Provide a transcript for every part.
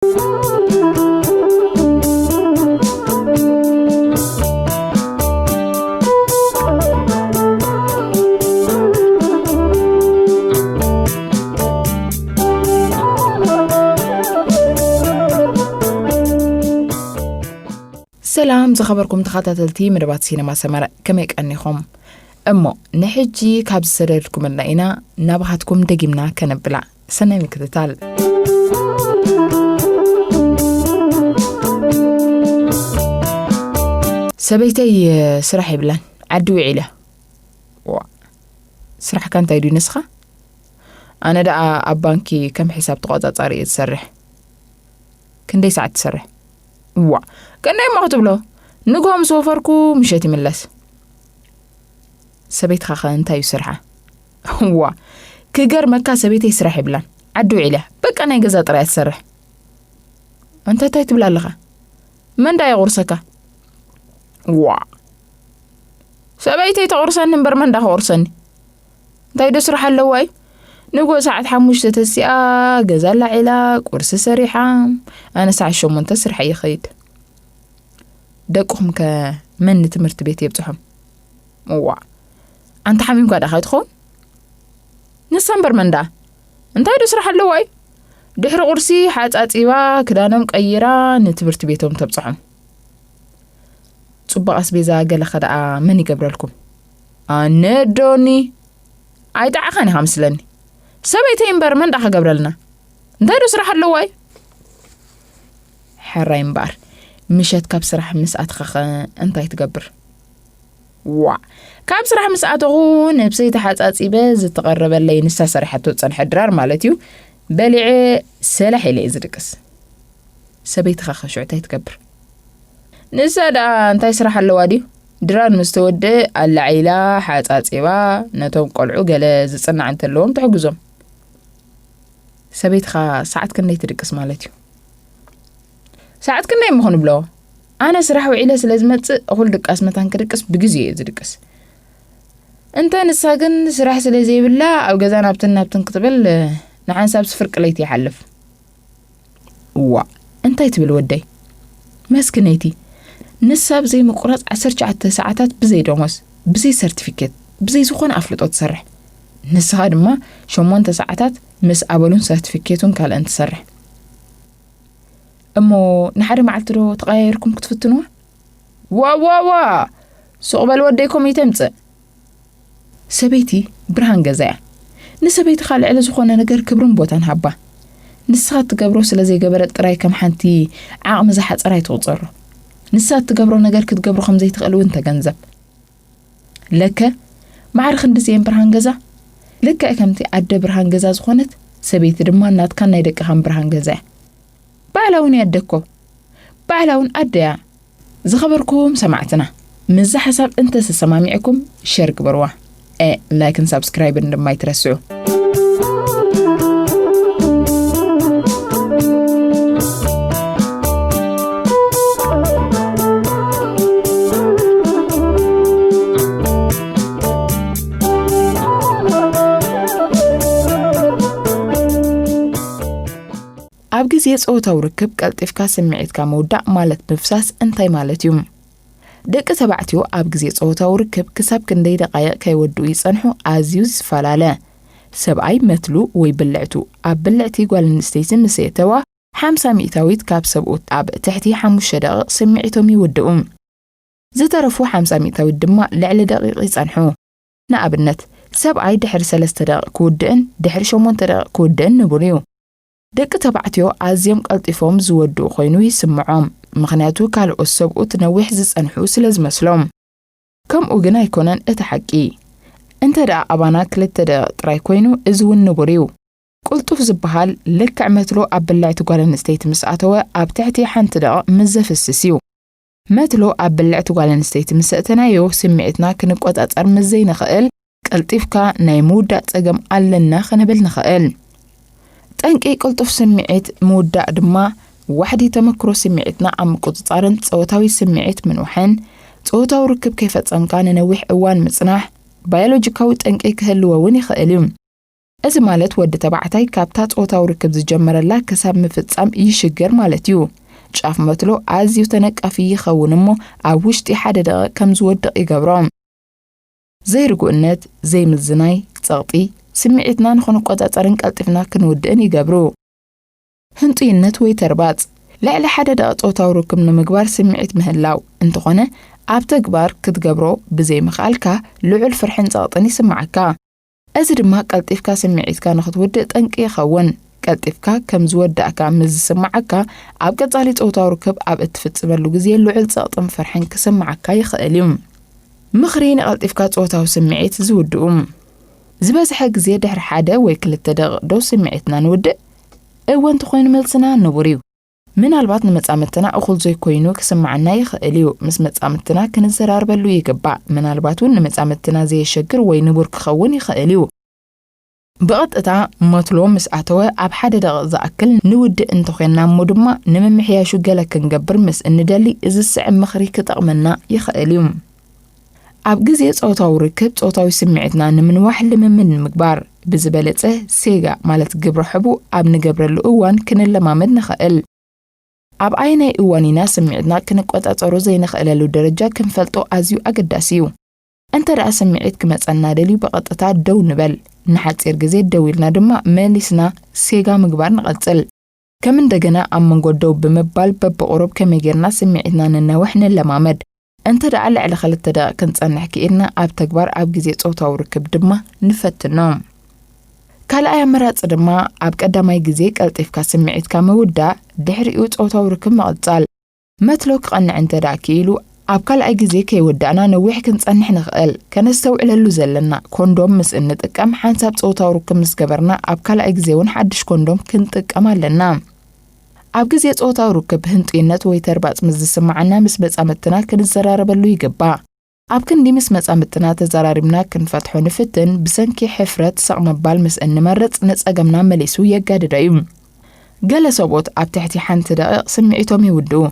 سلام زخبركم تخاطتلتي مدبات سينما سمر كما يقنيكم اما نحجي كاب سريركم لنا نبغاتكم دقيمنا كنبلا سنة مكتتال سبيتي سرحي بلان عدو عيله سرح كانت يدي نسخة انا دا ابانكي كم حساب تقاطع طريقة تسرح كندي ساعة تسرح كان ما كتب له نقوم سوفركو مشيتي ملس سبيت خاخا انت يسرحه هو كجر مكا سبيت يسرح بلان عدو عيله بك انا يجزا طريقة تسرح انت تايت بلا لغا من دا يغرسك سبيتي تغرسني نمبر من دا غرسني داي دسرح اللواي نقول ساعة حموش تتسيا جزال عيلا قرص سريحة أنا ساعة شو منتصر حي خيد دقهم كمن تمرت بيتي بتحم أنت حميم قاعد أخذهم نسامبر من ده أنت يدسرح اللواي دحر قرصي حات أتيوا كدانم قيرا نتمرت بيتهم تبصحم صبا أسبيزا قال خدعة من يقبر لكم أنا دوني عايد عخاني خامسلني سبيتين بار من دخل قبرلنا دايرو سرح اللواي حراين بار مشيت كاب سرح مساعد خخا انت يتقبر كاب سرح مساعد غون بسيطة حاتات إباز تقرب اللي نسا سرحتو تصنح درار مالتيو بلعي سلاح اللي إزرقس سبيت خخا شو عتا يتقبر نسا دا انت يسرح اللواديو درار مستود اللعيلة حاتات إبا نتوم قلعو قال زتصنع عن تلوم تحقزهم سبيت خا ساعات كنا يترقص مالتيو ساعات كنا يمخون بلو أنا سرح وعيلة سلازمت أقول دقاس متان كرقص بجزية يزرقص أنت نساقن سرح سلازي بالله أو جزانا بتن كتبل نعان ساب سفرق ليتي حلف أنت يتبل ودي ماسكنيتي نساب زي مقرات 10 ساعات بزي دومس بزي سيرتيفيكيت بزي زخون أفلط أتسرح نسهاد ما شو ساعات مس أولون سيرتيفيكيتون قال أنت سرح أمو نحرم عالترو تغيركم كتفتنوه سوقبال وديكم يتمت سبيتي برهان جزاء نسبيت خال على زخونا نجر كبرن بوتان هبا نسات تقبرو سلازي قبرت راي كم حنتي عاق زحت راي توصر نسات تقبرو نجر كتقبرو خمزي تقلو انت جنزب لك معرخ ندزين برهان جزاء لك أكمتي عد برهان جزاء زخونت سبيت دمانات كان يدك هم برهان جزاء بعلاون يدكو بعلاون أديا زخبركم سمعتنا مز حسب انت سسمامعكم شارك بروح لايك سبسكرايب لما يترسعوا أبجز يسقطوا وركب قلتفكا سمعتك مودع مالت بفساس انتي مالت يوم دق تبعتيو أبجز يسقطوا وركب كسب كندي دقايق كيودو يصنحو عزيز فلالا سبعي مثلو ويبلعتو أبلعتي قوال نستيسن نسيتوا 500 كاب سبقوت أب تحتي 5 دقائق سمعتهم يودؤون زترفو 500 دما لعل دقيق يصنحو نأبنت سبعي دحر 3 دقائق كودن دحر 8 دقائق كودن نبوليو دق تبعتيو عزيم قلطفهم زودو خوينو يسمعهم مخنياتو كالو السبقو تنويح زصنحو سلازمسلهم كم اوغنا يكونن اتحقي انت دا ابانا كلت دا طراي كوينو ازون نبوريو قلطف زبحال لك عمتلو ابلعتو قال نستيت مساتوا اب تحتي حنت دا مزفسسيو متلو ابلعتو قال نستيت مساتنايو سمعتنا كنقطاطر مزي نخيل قلطفكا ناي مودا صقم علنا خنبل نخيل تنقي قلطف سمعت مودا دما وحدي تمكرو سمعتنا عم قطصارن صوتاوي سمعت من وحن صوتاو ركب كيف تصمكان نويح اوان مصناح بيولوجيكاوي تنقي كهلو وني خيليم እዚ ማለት ወዲ ተባዕታይ ካብታ ጾታው ርክብ ዝጀመረላ ክሳብ ምፍጻም ይሽገር ማለት እዩ ጫፍ መትሎ ኣዝዩ ተነቃፊ ይኸውን እሞ ኣብ ውሽጢ ሓደ ደቂቕ ከም ዝወድቕ ይገብሮም ዘይርጉእነት ዘይምዝናይ ጸቕጢ ስምዒትና ንኽንቆጻጸርን ቀልጢፍና ክንውድእን ይገብሩ ህንጡይነት ወይ ተርባጽ ልዕሊ ሓደ ደቂቕ ጾታው ርክብ ንምግባር ስምዒት ምህላው እንተኾነ ኣብ ተግባር ክትገብሮ ብዘይምኽኣልካ ልዑል ፍርሕን ጸቕጥን ይስምዓካ እዚ ድማ ቀልጢፍካ ስምዒትካ ንኽትውድእ ጠንቂ ይኸውን ቀልጢፍካ ከም ዝወዳእካ ምስ ዝስምዓካ ኣብ ቀጻሊ ጾታው ርክብ ኣብ እትፍጽመሉ ግዜ ልዑል ጸቕጥን ፍርሕን ክስምዓካ ይኽእል እዩ ምኽሪ ንቐልጢፍካ ጾታው ስምዒት ዝውድኡ ዝበዝሐ ግዜ ድሕሪ ሓደ ወይ ክልተ ደቂቕ ዶ ስምዒትና ንውድእ እወን እንተኾይኑ መልስና ንቡር እዩ ምናልባት ንመጻምድትና እኹል ዘይኮይኑ ክስምዓና ይኽእል እዩ ምስ መጻምድትና ክንዘራርበሉ ይግባእ ምናልባት እውን ንመጻምድትና ዘየሸግር ወይ ንቡር ክኸውን ይኽእል እዩ ብቐጥታ መትሎ ምስ ኣተወ ኣብ ሓደ ደቂቕ ዝኣክል ንውድእ እንተኾይንና እሞ ድማ ንምምሕያሹ ገለ ክንገብር ምስ እንደሊ እዚ ስዕብ ምኽሪ ክጠቕመና ይኽእል እዩ ኣብ ግዜ ጾታዊ ርክብ ጾታዊ ስምዒትና ንምንዋሕ ልምምድ ንምግባር ብዝበለጸ ሴጋ ማለት ግብረ ሕቡእ ኣብ ንገብረሉ እዋን ክንለማመድ ንኽእል ኣብ ኣይናይ እዋን ኢና ስምዒትና ክንቆጻጸሮ ዘይንኽእለሉ ደረጃ ክንፈልጦ ኣዝዩ ኣገዳሲ እዩ እንተ ደኣ ስምዒት ክመጸና ደልዩ ብቐጥታ ደው ንበል ንሓፂር ግዜ ደው ኢልና ድማ መሊስና ሴጋ ምግባር ንቐጽል ከም እንደገና ኣብ መንጎ ደው ብምባል በብቑሩብ ከመይ ጌርና ስምዒትና ንነውሕ ንለማመድ እንተ ደኣ ልዕሊ 2 ደቂቕ ክንጸንሕ ክኢልና ኣብ ተግባር ኣብ ግዜ ጾታዊ ርክብ ድማ ንፈትኖ ካልኣይ ኣመራፂ ድማ ኣብ ቀዳማይ ግዜ ቀልጢፍካ ስምዒትካ ምውዳእ ድሕሪኡ ጾታዊ ርክብ ምቕጻል መትሎ ክቐንዕ እንተ ደኣ ክኢሉ ኣብ ካልኣይ ግዜ ከይወዳእና ነዊሕ ክንጸንሕ ንኽእል ከነስተውዕለሉ ዘለና ኮንዶም ምስ እንጥቀም ሓንሳብ ጾታዊ ርክብ ምስ ገበርና ኣብ ካልኣይ ግዜ እውን ሓድሽ ኮንዶም ክንጥቀም ኣለና ኣብ ግዜ ጾታዊ ርክብ ህንጡይነት ወይ ተርባጽ ምስ ዝስምዓና ምስ መጻምድትና ክንዘራረበሉ ይግባእ ኣብ ክንዲ ምስ መጻምድትና ተዘራሪብና ክንፈትሖ ንፍትን ብሰንኪ ሕፍረት ስቕ መባል ምስ እንመርጽ ንጸገምና መሊሱ የጋድድ እዩ ገለ ሰብኦት ኣብ ትሕቲ ሓንቲ ደቂቕ ስምዒቶም ይውድኡ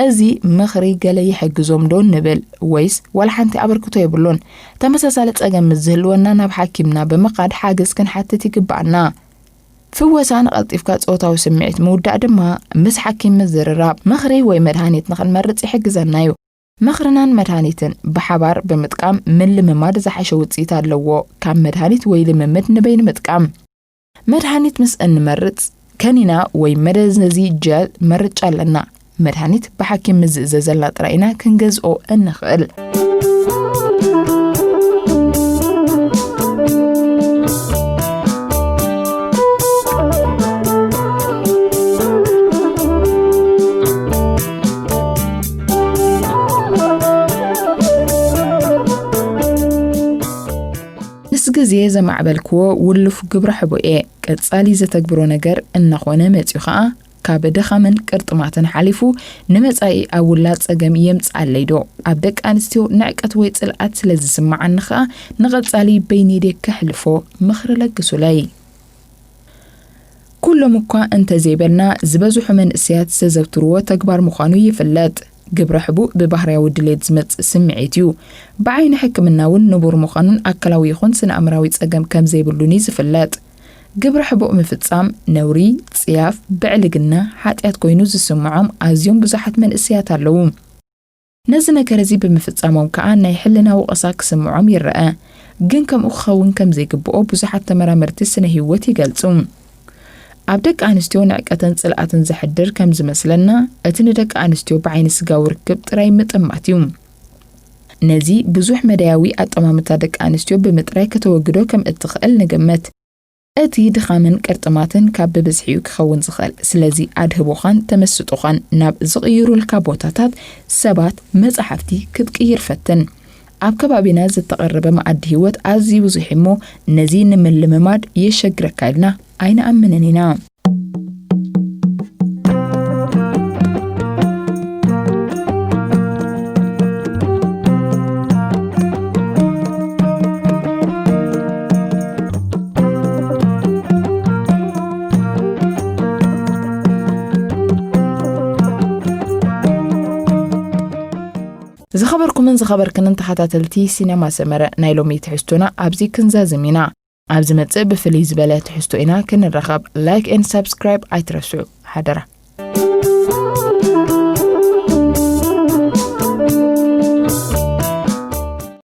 እዚ ምኽሪ ገለ ይሕግዞም ዶ ንብል ወይስ ወላ ሓንቲ ኣበርክቶ የብሉን ተመሳሳሊ ጸገም ዝህልወና ናብ ሓኪምና ብምኻድ ሓገዝ ክንሓትት ይግባአና ፍወሳን ቀልጢፍካ ጾታዊ ስምዒት ምውዳእ ድማ ምስ ሓኪም ዝርራብ ምኽሪ ወይ መድሃኒት ንኽንመርጽ ይሕግዘና እዩ ምኽርናን መድሃኒትን ብሓባር ብምጥቃም ምን ልምማድ ዝሓሸ ውጽኢት ኣለዎ ካብ መድሃኒት ወይ ልምምድ ንበይን ምጥቃም መድሃኒት ምስ እንመርጽ ከኒና ወይ መደዘዚ ጀል መርጫ ኣለና መድሃኒት ብሓኪም ዝእዘዘልና ጥራይና ክንገዝኦ እንኽእል ግዜ ዘማዕበልክዎ ውልፍ ግብረ ሕቡእ ቀጻሊ ዘተግብሮ ነገር እናኾነ መጽኡ ኸዓ ካብ ድኻምን ቅርጥማትን ሓሊፉ ንመጻኢ ኣብ ውላድ ጸገም የምጽኣለይ ዶ ኣብ ደቂ ኣንስትዮ ንዕቀት ወይ ጽልኣት ስለ ዝስምዓኒ ኸዓ ንቐጻሊ በይነይ ከሕልፎ ምኽሪ ለግሱለይ ኩሎም እኳ እንተዘይበልና ዝበዝሑ መንእሰያት ዘዘውትርዎ ተግባር ምዃኑ ይፍለጥ ግብረ ሕቡእ ብባህርያዊ ድሌት ዝመጽእ ስምዒት እዩ ብዓይኒ ሕክምና እውን ንቡር ምዃኑን ኣካላዊ ይኹን ስነ-ኣእምራዊ ጸገም ከም ዘይብሉን ዝፍለጥ ግብረ ሕቡእ ምፍጻም ነውሪ ጽያፍ ብዕልግና ሓጢያት ኮይኑ ዝስምዖም ኣዝዮም ብዙሓት መንእሰያት ኣለዉ ነዚ ነገር እዚ ብምፍጻሞም ከዓ ናይ ሕልና ወቐሳ ክስምዖም ይርአ ግን ከምኡ ክኸውን ከም ዘይግብኦ ብዙሓት ተመራመርቲ ስነ ህይወት ይገልጹ ኣብ ደቂ ኣንስትዮ ንዕቀትን ጽልኣትን ዝሕድር ከም ዝመስለና እቲ ንደቂ ኣንስትዮ ብዓይኒ ስጋዊ ርክብ ጥራይ ምጥማት እዩ ነዚ ብዙሕ መዳያዊ ኣጠማምታ ደቂ ኣንስትዮ ብምጥራይ ከተወግዶ ከም እትኽእል ንግምት እቲ ድኻምን ቅርጥማትን ካብ ብብዝሒኡ ክኸውን ዝኽእል ስለዚ ኣድህቦኻን ተመስጦኻን ናብ ዝቕይሩልካ ቦታታት ሰባት መጽሓፍቲ ክትቅይር ፈትን ኣብ ከባቢና ዝተቐረበ መኣዲ ህይወት ኣዝዩ ብዙሕ እሞ ነዚ ንምልምማድ የሸግረካ ኢልና ኣይንኣምንን ኢና ዝኸበርኩምን ዝኸበርክንን ተኸታተልቲ ሲነማ ሰመረ ናይ ሎሚ ትሕዝቶና ኣብዚ ክንዛዝም ኢና ኣብዚ መጽእ ብፍልይ ዝበለ ትሕዝቶ ኢና ክንረኸብ ላይክ ኤንድ ሰብስክራይብ ኣይትረስዑ ሓደራ